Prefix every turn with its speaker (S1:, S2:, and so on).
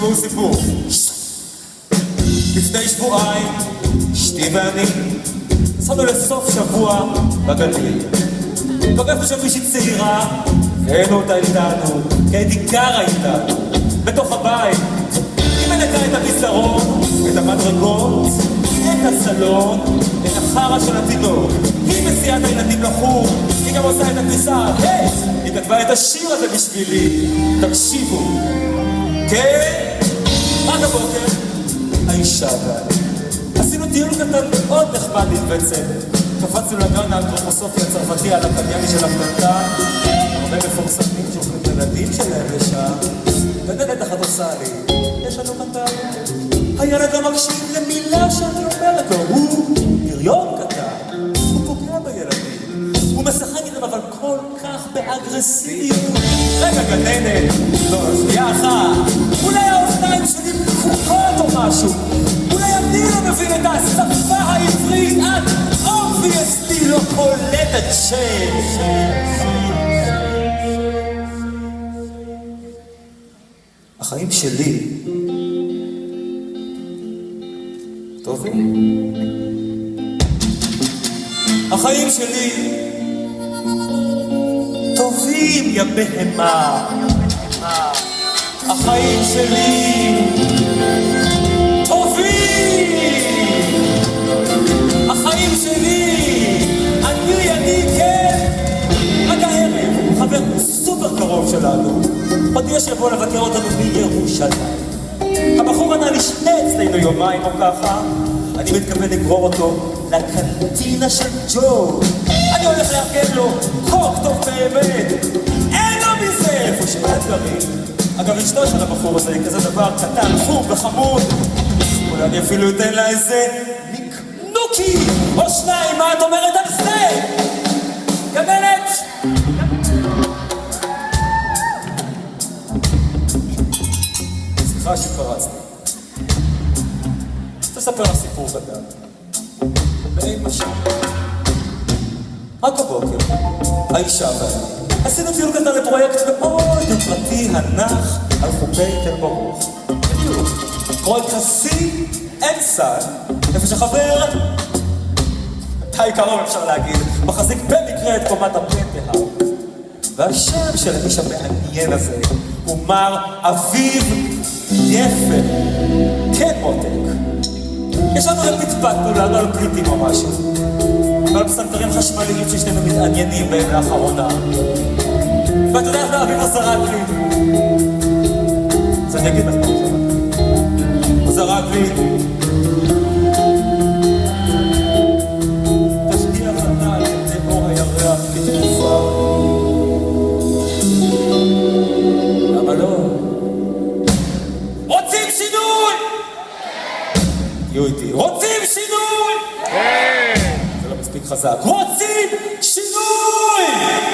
S1: תשמעו סיפור. לפני שבועיים, אשתי ואני נסענו לסוף שבוע בגליל. פגשנו שם מישהי צעירה, והיינו אותה איתנו, כי גרה איתנו, בתוך הבית. היא מנקה את המסדרון, את המדרגות, את הסלון, את החרא של התינוק. היא מסיעה את הילדים לחור, היא גם עושה את הכניסה. היי! היא כתבה את השיר הזה בשבילי. תקשיבו. כן? רק הבוקר, האישה ואני עשינו טיול קטן מאוד נחמד ובצדק. קפצנו לגן האנתרופוסופי הצרפתי על הקנייני של הפלטה. הרבה מפורסמים שאוכלים את הילדים שלהם לשם. ודלת אחת עושה לי, יש לנו כאן בעיה. הילד לא מקשיב למילה שאני אומרת לו. הוא בריון קטן, הוא פוגע בילדים, הוא משחק איתם אבל כל כך באגרסיביות. רגע גננת, לא, שנייה אחת, אולי האוזניים שלי פקוקות או משהו, אולי אני לא מבין את השפה העברית, את obviously לא קולטת החיים שלי טובים. החיים שלי טובים, יא בהמה. החיים שלי טובים. החיים שלי, אני כן. רק הערב, חבר סופר קרוב שלנו הודיע שיבוא לבקר אותנו בירושלים. הבחור ענה לי שני אצלנו יומיים או ככה. אני מתכוון לגרור אותו לקנטינה של ג'ו. אני הולך להרכב לו חוק טוב באמת, אין לו מזה איפה שאין דברים. אגב, אשתו של הבחור הזה היא כזה דבר קטן, חום וחמוד. אולי אני אפילו אתן לה איזה ניקנוקי או שניים. מה את אומרת על זה? גננת! סליחה שפרצתי. תספר לך סיפור קטן. ואין משהו. רק בבוקר, האישה ואני עשינו טיול קטן לפרויקט מאוד יוקרתי הנח על חופי תל ברוך. בדיוק, פרויקט השיא אין סל, איפה שחבר די קרוב אפשר להגיד, מחזיק במקרה את קומת הפנטהאוז. והשם של האיש המעניין הזה הוא מר אביב יפה. כן מותק, יש לנו פטפטנו לנו על פליטים או משהו, ועל פסנתרים חשמליים ששנינו מתעניינים בהם לאחרונה. ואת יודעת מה אביב זרק לי? אז אני אגיד לך מה הוא זרק לי. תשקיע חנה על אור הירח כתקופה. למה לא? רוצים שינוי! תהיו איתי, רוצים שינוי! זה לא מספיק חזק. רוצים שינוי!